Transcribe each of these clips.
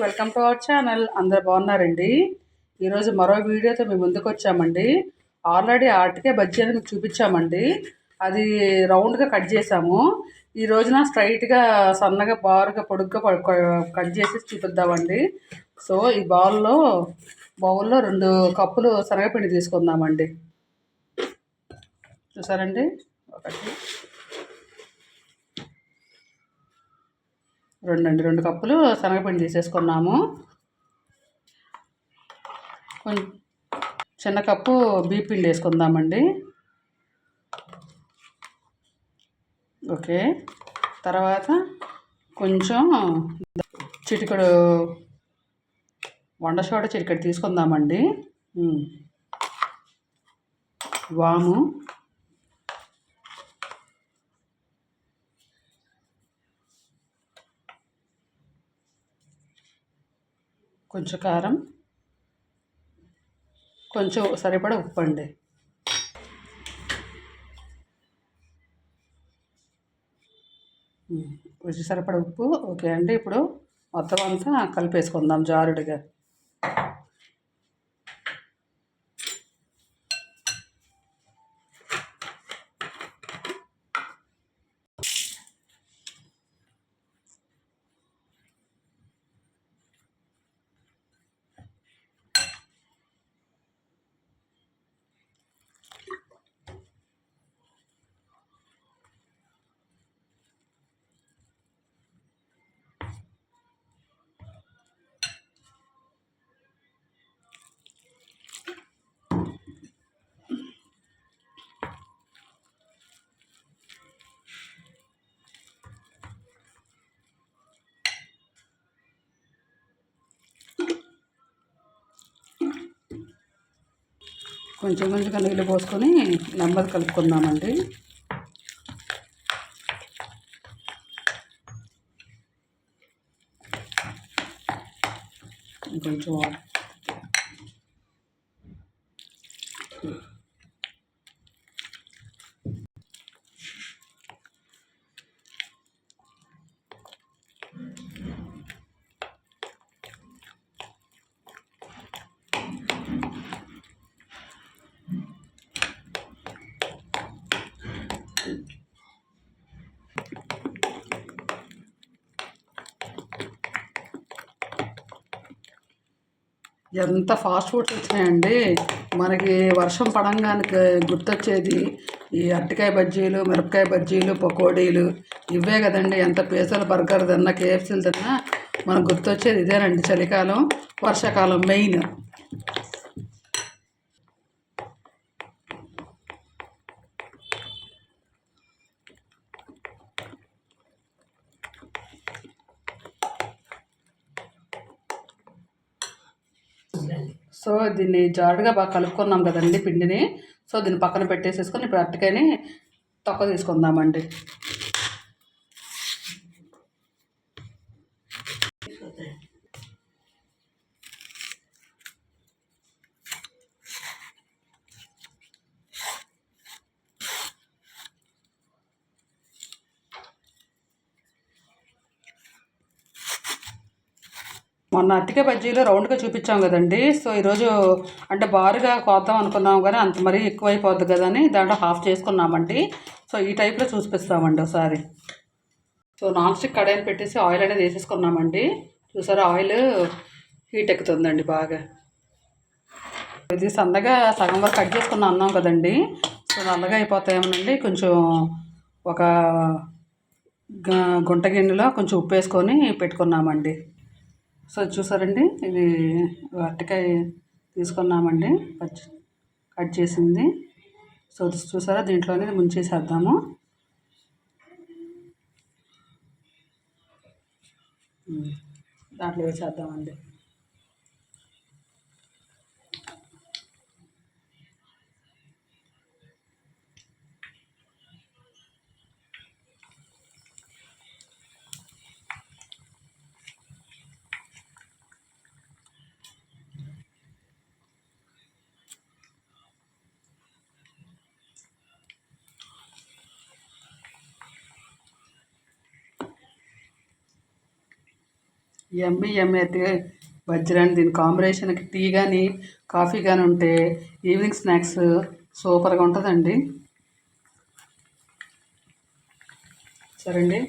Welcome to our channel. అందరు బాగున్నారండి. ఈరోజు మరో వీడియోతో మేము ముందుకు వచ్చామండి. ఆల్రెడీ అరటికాయ బజ్జీ అనేది మీకు చూపించామండి. అది రౌండ్గా కట్ చేసాము. ఈ రోజున స్ట్రైట్గా సన్నగా బారుగా పొడుగ్గా కట్ చేసి చూపిద్దామండి. సో ఈ బౌల్లో 2 కప్పులు శనగపిండి తీసుకుందామండి. చూసారండి, ఒకటి 2 కప్పులు శనగపిండి తీసేసుకున్నాము. చిన్న కప్పు బియ్యం పిండి వేసుకుందామండి. ఓకే, తర్వాత కొంచెం చిటికెడు వంట సోడా చిటికెడు తీసుకుందామండి. వాము, కొంచెం కారం, కొంచెం సరిపడా ఉప్పు అండి. రుచి సరిపడా ఉప్పు. ఓకే అండి, ఇప్పుడు మొత్తం అంతా కలిపేసుకుందాం జారుడుగా. కొంచెం కొంచెంగా నీళ్ళు పోసుకొని నెమ్మది కలుపుకుందామండి. కొంచెం ఎంత ఫాస్ట్ ఫుడ్స్ వచ్చినాయండి. మనకి వర్షం పడంగానికి గుర్తొచ్చేది ఈ అరటికాయ బజ్జీలు, మిరపకాయ బజ్జీలు, పకోడీలు ఇవే కదండి. ఎంత పిజ్జాలు, బర్గర్ తిన్నా, కేఎఫ్సీలు తిన్నా మనకు గుర్తొచ్చేది ఇదేనండి. చలికాలం, వర్షాకాలం మెయిన్. సో దీన్ని జారుగా బాగా కలుపుకున్నాం కదండి పిండిని. సో దీన్ని పక్కన పెట్టేసేసుకొని ఇప్పుడు అరటికాయని తొక్క తీసుకుందామండి. మొన్న అరటికాయ బజ్జీలు రౌండ్గా చూపించాం కదండి. సో ఈరోజు అంటే బారుగా కోద్దాం అనుకున్నాం, కానీ అంత మరీ ఎక్కువైపోద్ది కదా అని దాంట్లో హాఫ్ చేసుకున్నామండి. సో ఈ టైప్లో చూపిస్తామండి ఒకసారి. సో నాన్ స్టిక్ కడాయిని పెట్టేసి ఆయిల్ అనేది వేసేసుకున్నామండి. చూసారా, ఆయిల్ హీట్ ఎక్కుతుందండి బాగా. ఇది సన్నగా సగం వరకు కట్ చేసుకున్నాం అన్నాం కదండి. సో నల్లగా అయిపోతాయేమోనండి. కొంచెం ఒక గుంట గిన్నెలో కొంచెం ఉప్పు వేసుకొని పెట్టుకున్నామండి. సో చూసారండి, ఇది అరటికాయ తీసుకున్నామండి, కట్ చేసింది. సో చూసారా, దీంట్లోనే ముంచేసేద్దాము. దాంట్లో వేసేద్దామండి. ఎమ్మి ఎమ్మి అయితే వజ్రాన్ని దీని కాంబినేషన్కి టీ కానీ కాఫీ కానీ ఉంటే ఈవినింగ్ స్నాక్స్ సూపర్గా ఉంటుందండి. సరే అండి.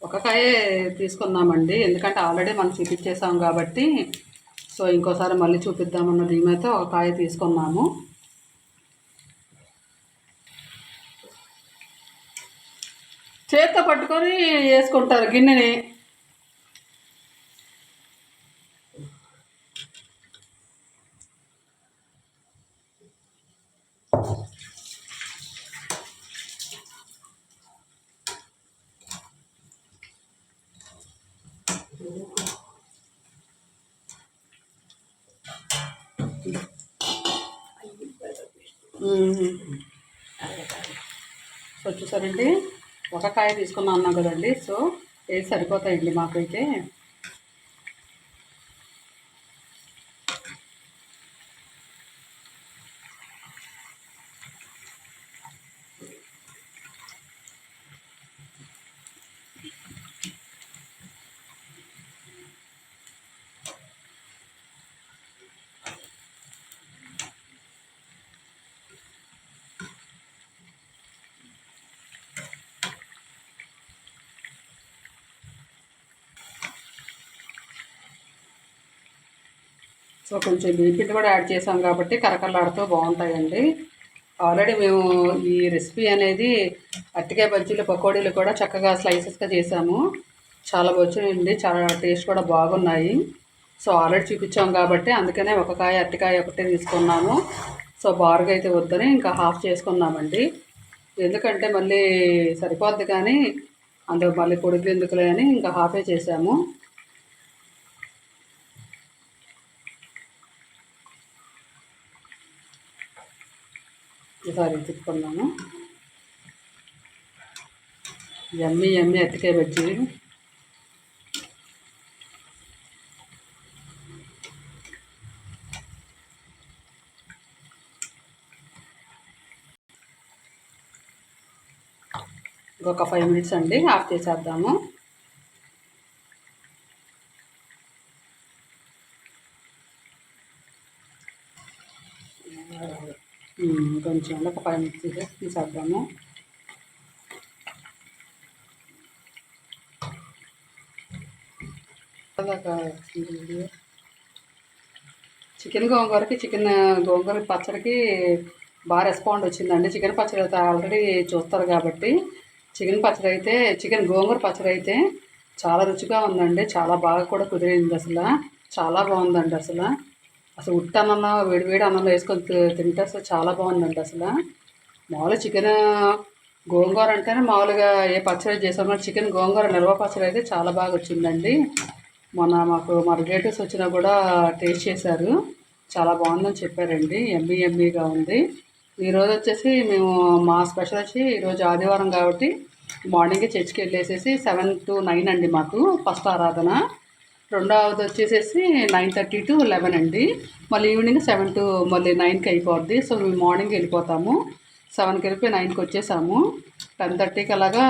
ఒక కాయే తీసుకుందామండి, ఎందుకంటే ఆల్రెడీ మనం చూపించేసాం కాబట్టి. సో ఇంకోసారి మళ్ళీ చూపిద్దామన్న దీమైతే ఒక కాయ తీసుకున్నాము. చేత్తో పట్టుకొని వేసుకుంటారు గిన్నెని. సో చూసారండి, ఒక కాయ తీసుకున్నా అన్నాం కదండి. సో ఏది సరిపోతాయండి మాకైతే. సో కొంచెం బీపీటీ కూడా యాడ్ చేసాం కాబట్టి కరకరలాడుతూ బాగుంటాయండి. ఆల్రెడీ మేము ఈ రెసిపీ అనేది అరటికాయ బజ్జీలు పకోడీలు కూడా చక్కగా స్లైసెస్గా చేసాము. చాలా వచ్చినాయండి, చాలా టేస్ట్ కూడా బాగున్నాయి. సో ఆల్రెడీ చూపించాం కాబట్టి అందుకనే ఒక కాయ అరటికాయ ఒకటే తీసుకున్నాము. సో బారుగా అయితే వద్దని ఇంకా హాఫ్ చేసుకున్నామండి. ఎందుకంటే మళ్ళీ సరిపోద్ది కానీ అందులో మళ్ళీ పొడుగు ఎందుకులే అని ఇంకా హాఫే చేసాము. ఈసారి తిప్పుకున్నాను. ఎమ్మి ఎమ్మి అరటికాయ బజ్జీ. ఇంకొక 5 minutes అండి, ఆఫ్ చేసేద్దాము. కొంచెం ఒక 5 minutes తీసేద్దాము. చికెన్ గోంగూరకి గోంగూర పచ్చడికి బాగా రెస్పాండ్ వచ్చిందండి. చికెన్ పచ్చడి అయితే ఆల్రెడీ చూస్తారు కాబట్టి చికెన్ గోంగూర పచ్చడి అయితే చాలా రుచిగా ఉందండి. చాలా బాగా కూడా కుదిరింది. చాలా బాగుందండి. అసలు ఉట్టి అన్నంలో వేడివేడి అన్నంలో వేసుకొని తింటే అసలు చాలా బాగుందండి. మామూలుగా చికెన్ గోంగూర అంటేనే మామూలుగా ఏ పచ్చడి చేసామో చికెన్ గోంగూర నిల్వ పచ్చడి అయితే చాలా బాగా వచ్చిందండి. మొన్న మా రిలేటివ్స్ వచ్చినా కూడా టేస్ట్ చేశారు, చాలా బాగుందని చెప్పారండి. ఎమ్మీగా ఉంది. ఈరోజు వచ్చేసి మేము మా స్పెషల్ వచ్చి ఈరోజు ఆదివారం కాబట్టి మార్నింగే చర్చికి వెళ్ళేసేసి 7 to 9 అండి మాకు ఫస్ట్ ఆరాధన. రెండవది వచ్చేసేసి 9:30 to 11 అండి. మళ్ళీ ఈవినింగ్ 7 to మళ్ళీ 9కి అయిపోద్ది. సో మేము మార్నింగ్ వెళ్ళిపోతాము. 7కి వెళ్ళిపోయి 9కి వచ్చేసాము. 10:30కి అలాగా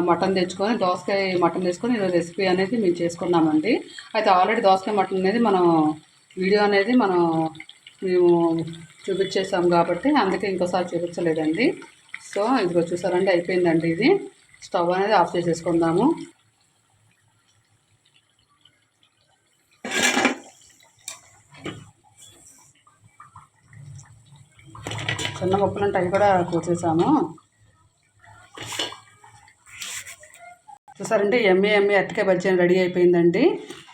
మటన్ తెచ్చుకొని దోసకాయ మటన్ తెచ్చుకొని ఈరోజు రెసిపీ అనేది మేము చేసుకున్నామండి. అయితే ఆల్రెడీ దోసకాయ మటన్ అనేది వీడియో అనేది మేము చూపించేసాం కాబట్టి అందుకే ఇంకోసారి చూపించలేదండి. సో ఇదిగో చూసారండి, అయిపోయిందండి. ఇది స్టవ్ అనేది ఆఫ్ చేసేసుకుందాము. చిన్న ముక్కలు అంటే అవి కూడా కోసేసాము. చూసారంటే ఎమ్మె అరటికాయ బజ్జీ అని రెడీ అయిపోయిందండి.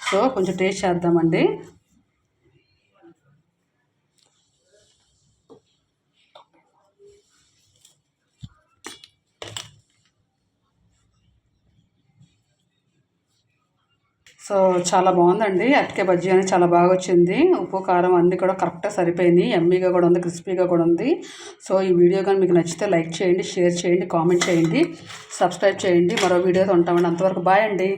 సో కొంచెం టేస్ట్ చేద్దామండి. సో చాలా బాగుందండి. అరటికాయ బజ్జీ అనేది చాలా బాగా వచ్చింది. ఉప్పు కారం అన్నీ కూడా కరెక్ట్గా సరిపోయినాయి. ఎమ్మీగా కూడా ఉంది, క్రిస్పీగా కూడా ఉంది. సో ఈ వీడియో కానీ మీకు నచ్చితే లైక్ చేయండి, షేర్ చేయండి, కామెంట్ చేయండి, సబ్స్క్రైబ్ చేయండి. మరో వీడియోతో ఉంటామండి. అంతవరకు బాయ్ అండి.